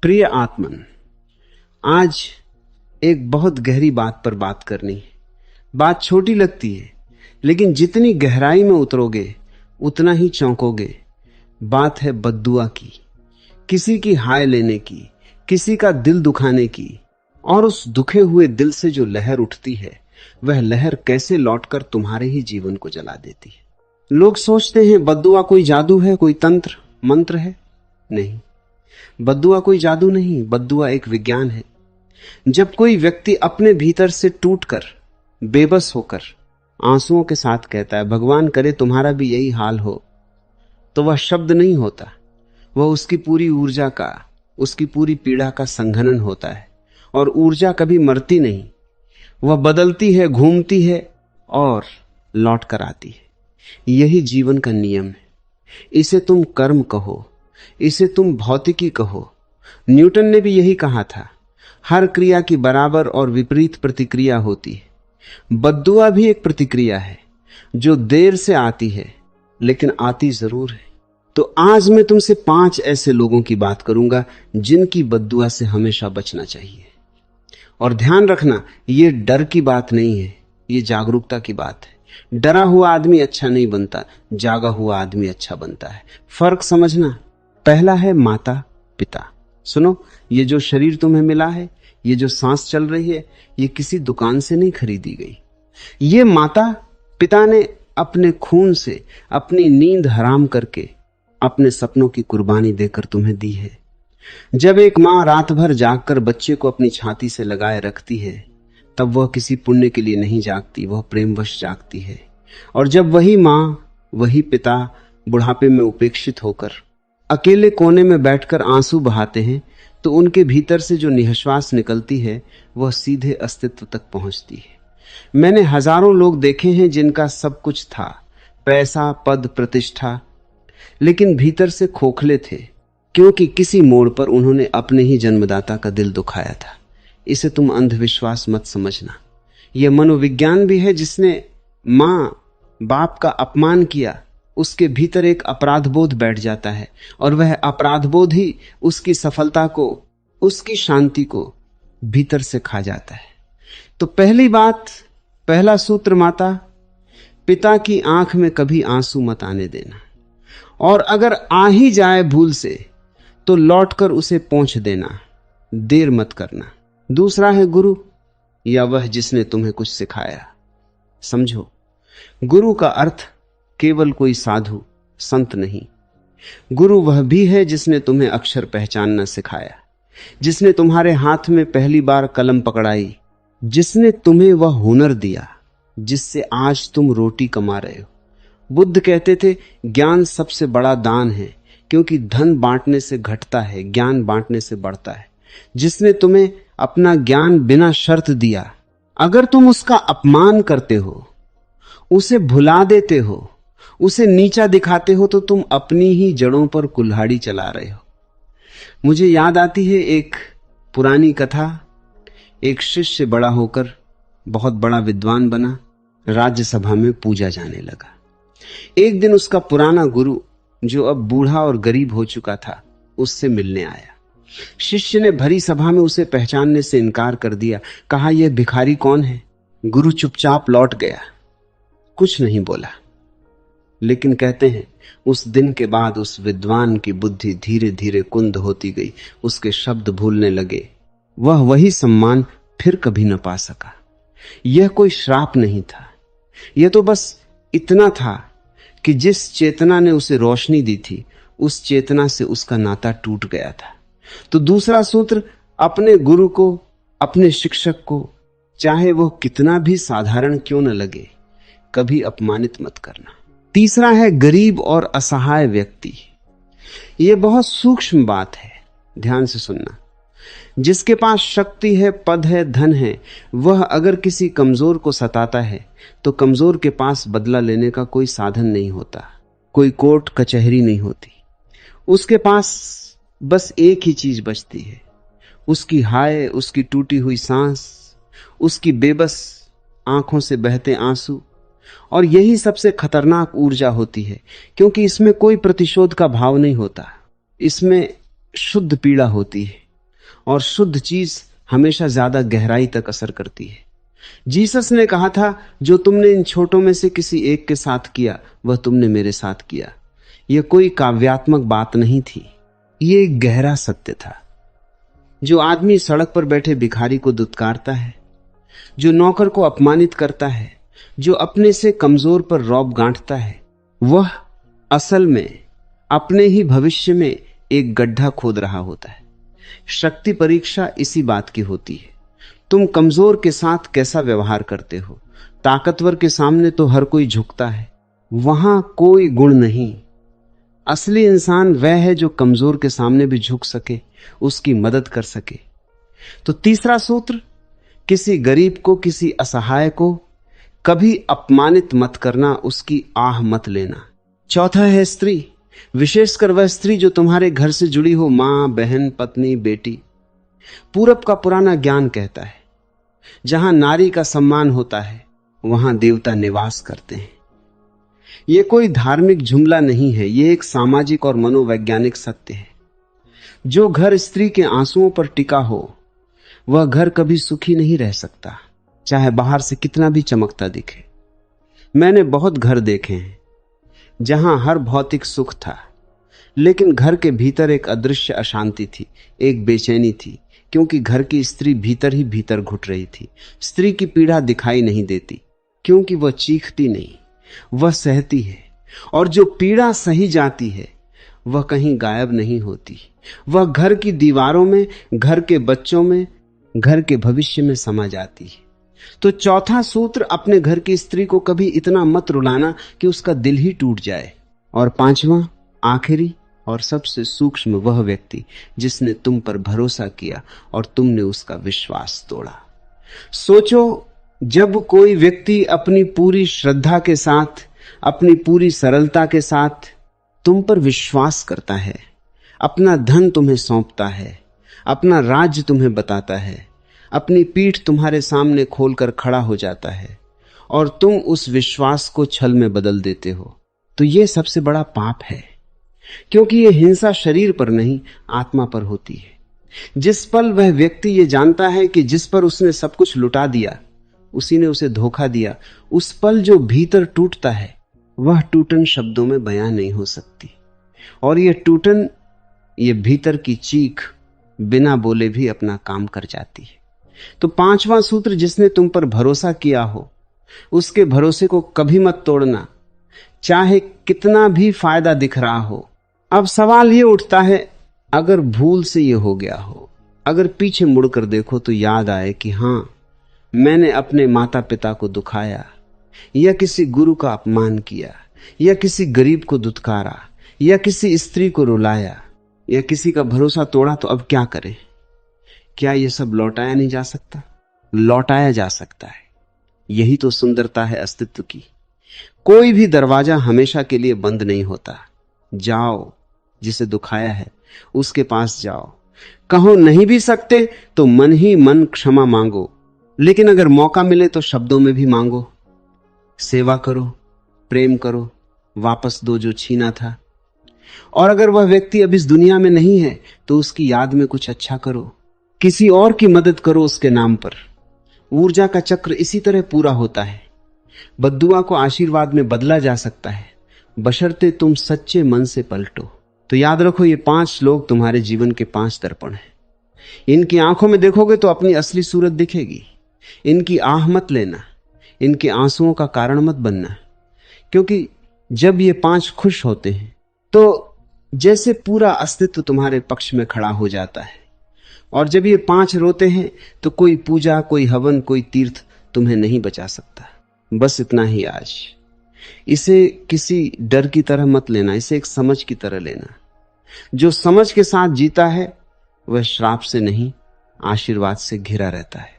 प्रिय आत्मन, आज एक बहुत गहरी बात पर बात करनी है। बात छोटी लगती है, लेकिन जितनी गहराई में उतरोगे उतना ही चौंकोगे। बात है बद्दुआ की, किसी की हाय लेने की, किसी का दिल दुखाने की। और उस दुखे हुए दिल से जो लहर उठती है, वह लहर कैसे लौटकर तुम्हारे ही जीवन को जला देती है। लोग सोचते हैं बद्दुआ कोई जादू है, कोई तंत्र मंत्र है। नहीं, बद्दुआ कोई जादू नहीं, बद्दुआ एक विज्ञान है। जब कोई व्यक्ति अपने भीतर से टूटकर, बेबस होकर, आंसुओं के साथ कहता है भगवान करे तुम्हारा भी यही हाल हो, तो वह शब्द नहीं होता, वह उसकी पूरी ऊर्जा का, उसकी पूरी पीड़ा का संघनन होता है। और ऊर्जा कभी मरती नहीं, वह बदलती है, घूमती है और लौट कर आती है। यही जीवन का नियम है। इसे तुम कर्म कहो, इसे तुम भौतिकी कहो। न्यूटन ने भी यही कहा था, हर क्रिया की बराबर और विपरीत प्रतिक्रिया होती है। बद्दुआ भी एक प्रतिक्रिया है जो देर से आती है, लेकिन आती जरूर है। तो आज मैं तुमसे 5 ऐसे लोगों की बात करूंगा जिनकी बद्दुआ से हमेशा बचना चाहिए। और ध्यान रखना, यह डर की बात नहीं है, यह जागरूकता की बात है। डरा हुआ आदमी अच्छा नहीं बनता, जागा हुआ आदमी अच्छा बनता है। फर्क समझना। पहला है माता पिता। सुनो, ये जो शरीर तुम्हें मिला है, ये जो सांस चल रही है, ये किसी दुकान से नहीं खरीदी गई। ये माता पिता ने अपने खून से, अपनी नींद हराम करके, अपने सपनों की कुर्बानी देकर तुम्हें दी है। जब एक मां रात भर जागकर बच्चे को अपनी छाती से लगाए रखती है, तब वह किसी पुण्य के लिए नहीं जागती, वह प्रेमवश जागती है। और जब वही मां, वही पिता बुढ़ापे में उपेक्षित होकर अकेले कोने में बैठकर आंसू बहाते हैं, तो उनके भीतर से जो निःश्वास निकलती है, वह सीधे अस्तित्व तक पहुंचती है। मैंने हजारों लोग देखे हैं जिनका सब कुछ था, पैसा, पद, प्रतिष्ठा, लेकिन भीतर से खोखले थे, क्योंकि किसी मोड़ पर उन्होंने अपने ही जन्मदाता का दिल दुखाया था। इसे तुम अंधविश्वास मत समझना, यह मनोविज्ञान भी है। जिसने मां बाप का अपमान किया, उसके भीतर एक अपराधबोध बैठ जाता है, और वह अपराधबोध ही उसकी सफलता को, उसकी शांति को भीतर से खा जाता है। तो पहली बात, पहला सूत्र, माता पिता की आंख में कभी आंसू मत आने देना, और अगर आ ही जाए भूल से तो लौटकर उसे पोंछ देना, देर मत करना। दूसरा है गुरु, या वह जिसने तुम्हें कुछ सिखाया। समझो, गुरु का अर्थ केवल कोई साधु संत नहीं। गुरु वह भी है जिसने तुम्हें अक्षर पहचानना सिखाया, जिसने तुम्हारे हाथ में पहली बार कलम पकड़ाई, जिसने तुम्हें वह हुनर दिया जिससे आज तुम रोटी कमा रहे हो। बुद्ध कहते थे, ज्ञान सबसे बड़ा दान है, क्योंकि धन बांटने से घटता है, ज्ञान बांटने से बढ़ता है। जिसने तुम्हें अपना ज्ञान बिना शर्त दिया, अगर तुम उसका अपमान करते हो, उसे भुला देते हो, उसे नीचा दिखाते हो, तो तुम अपनी ही जड़ों पर कुल्हाड़ी चला रहे हो। मुझे याद आती है एक पुरानी कथा। एक शिष्य बड़ा होकर बहुत बड़ा विद्वान बना, राज्यसभा में पूजा जाने लगा। एक दिन उसका पुराना गुरु, जो अब बूढ़ा और गरीब हो चुका था, उससे मिलने आया। शिष्य ने भरी सभा में उसे पहचानने से इनकार कर दिया। कहा, यह भिखारी कौन है? गुरु चुपचाप लौट गया, कुछ नहीं बोला। लेकिन कहते हैं, उस दिन के बाद उस विद्वान की बुद्धि धीरे धीरे कुंद होती गई, उसके शब्द भूलने लगे। वह वही सम्मान फिर कभी न पा सका। यह कोई श्राप नहीं था, यह तो बस इतना था कि जिस चेतना ने उसे रोशनी दी थी, उस चेतना से उसका नाता टूट गया था। तो दूसरा सूत्र, अपने गुरु को, अपने शिक्षक को, चाहे वह कितना भी साधारण क्यों न लगे, कभी अपमानित मत करना। तीसरा है गरीब और असहाय व्यक्ति। यह बहुत सूक्ष्म बात है, ध्यान से सुनना। जिसके पास शक्ति है, पद है, धन है, वह अगर किसी कमजोर को सताता है, तो कमजोर के पास बदला लेने का कोई साधन नहीं होता, कोई कोर्ट कचहरी नहीं होती। उसके पास बस एक ही चीज बचती है, उसकी हाय, उसकी टूटी हुई सांस, उसकी बेबस आंखों से बहते आंसू। और यही सबसे खतरनाक ऊर्जा होती है, क्योंकि इसमें कोई प्रतिशोध का भाव नहीं होता, इसमें शुद्ध पीड़ा होती है। और शुद्ध चीज हमेशा ज्यादा गहराई तक असर करती है। जीसस ने कहा था, जो तुमने इन छोटों में से किसी एक के साथ किया वह तुमने मेरे साथ किया। यह कोई काव्यात्मक बात नहीं थी, यह एक गहरा सत्य था। जो आदमी सड़क पर बैठे भिखारी को दुत्कारता है, जो नौकर को अपमानित करता है, जो अपने से कमजोर पर रौब गांठता है, वह असल में अपने ही भविष्य में एक गड्ढा खोद रहा होता है। शक्ति परीक्षा इसी बात की होती है। तुम कमजोर के साथ कैसा व्यवहार करते हो। ताकतवर के सामने तो हर कोई झुकता है, वहां कोई गुण नहीं। असली इंसान वह है जो कमजोर के सामने भी झुक सके, उसकी मदद कर सके। तो तीसरा सूत्र, किसी गरीब को, किसी असहाय को कभी अपमानित मत करना, उसकी आह मत लेना। चौथा है स्त्री, विशेषकर वह स्त्री जो तुम्हारे घर से जुड़ी हो, मां, बहन, पत्नी, बेटी। पूरब का पुराना ज्ञान कहता है, जहां नारी का सम्मान होता है वहां देवता निवास करते हैं। यह कोई धार्मिक जुमला नहीं है, यह एक सामाजिक और मनोवैज्ञानिक सत्य है। जो घर स्त्री के आंसुओं पर टिका हो वह घर कभी सुखी नहीं रह सकता, चाहे बाहर से कितना भी चमकता दिखे। मैंने बहुत घर देखे हैं जहां हर भौतिक सुख था, लेकिन घर के भीतर एक अदृश्य अशांति थी, एक बेचैनी थी, क्योंकि घर की स्त्री भीतर ही भीतर घुट रही थी। स्त्री की पीड़ा दिखाई नहीं देती, क्योंकि वह चीखती नहीं, वह सहती है। और जो पीड़ा सही जाती है वह कहीं गायब नहीं होती, वह घर की दीवारों में, घर के बच्चों में, घर के भविष्य में समा जाती है। तो चौथा सूत्र, अपने घर की स्त्री को कभी इतना मत रुलाना कि उसका दिल ही टूट जाए। और पांचवा, आखिरी और सबसे सूक्ष्म, वह व्यक्ति जिसने तुम पर भरोसा किया और तुमने उसका विश्वास तोड़ा। सोचो, जब कोई व्यक्ति अपनी पूरी श्रद्धा के साथ, अपनी पूरी सरलता के साथ तुम पर विश्वास करता है, अपना धन तुम्हें सौंपता है, अपना राज्य तुम्हें बताता है, अपनी पीठ तुम्हारे सामने खोलकर खड़ा हो जाता है, और तुम उस विश्वास को छल में बदल देते हो, तो यह सबसे बड़ा पाप है। क्योंकि यह हिंसा शरीर पर नहीं, आत्मा पर होती है। जिस पल वह व्यक्ति ये जानता है कि जिस पर उसने सब कुछ लुटा दिया उसी ने उसे धोखा दिया, उस पल जो भीतर टूटता है वह टूटन शब्दों में बयां नहीं हो सकती। और यह टूटन, यह भीतर की चीख बिना बोले भी अपना काम कर जाती है। तो पांचवा सूत्र, जिसने तुम पर भरोसा किया हो उसके भरोसे को कभी मत तोड़ना, चाहे कितना भी फायदा दिख रहा हो। अब सवाल यह उठता है, अगर भूल से यह हो गया हो, अगर पीछे मुड़कर देखो तो याद आए कि हां, मैंने अपने माता पिता को दुखाया, या किसी गुरु का अपमान किया, या किसी गरीब को दुत्कारा, या किसी स्त्री को रुलाया, या किसी का भरोसा तोड़ा, तो अब क्या करें? क्या यह सब लौटाया नहीं जा सकता? लौटाया जा सकता है। यही तो सुंदरता है अस्तित्व की। कोई भी दरवाजा हमेशा के लिए बंद नहीं होता। जाओ, जिसे दुखाया है उसके पास जाओ। कहो नहीं भी सकते तो मन ही मन क्षमा मांगो, लेकिन अगर मौका मिले तो शब्दों में भी मांगो। सेवा करो, प्रेम करो, वापस दो जो छीना था। और अगर वह व्यक्ति अब इस दुनिया में नहीं है तो उसकी याद में कुछ अच्छा करो, किसी और की मदद करो उसके नाम पर। ऊर्जा का चक्र इसी तरह पूरा होता है। बद्दुआ को आशीर्वाद में बदला जा सकता है, बशर्ते तुम सच्चे मन से पलटो। तो याद रखो, ये 5 लोग तुम्हारे जीवन के 5 दर्पण हैं। इनकी आंखों में देखोगे तो अपनी असली सूरत दिखेगी। इनकी आह मत लेना, इनके आंसुओं का कारण मत बनना, क्योंकि जब ये 5 खुश होते हैं तो जैसे पूरा अस्तित्व तुम्हारे पक्ष में खड़ा हो जाता है, और जब ये 5 रोते हैं तो कोई पूजा, कोई हवन, कोई तीर्थ तुम्हें नहीं बचा सकता। बस इतना ही आज। इसे किसी डर की तरह मत लेना, इसे एक समझ की तरह लेना। जो समझ के साथ जीता है वह श्राप से नहीं, आशीर्वाद से घिरा रहता है।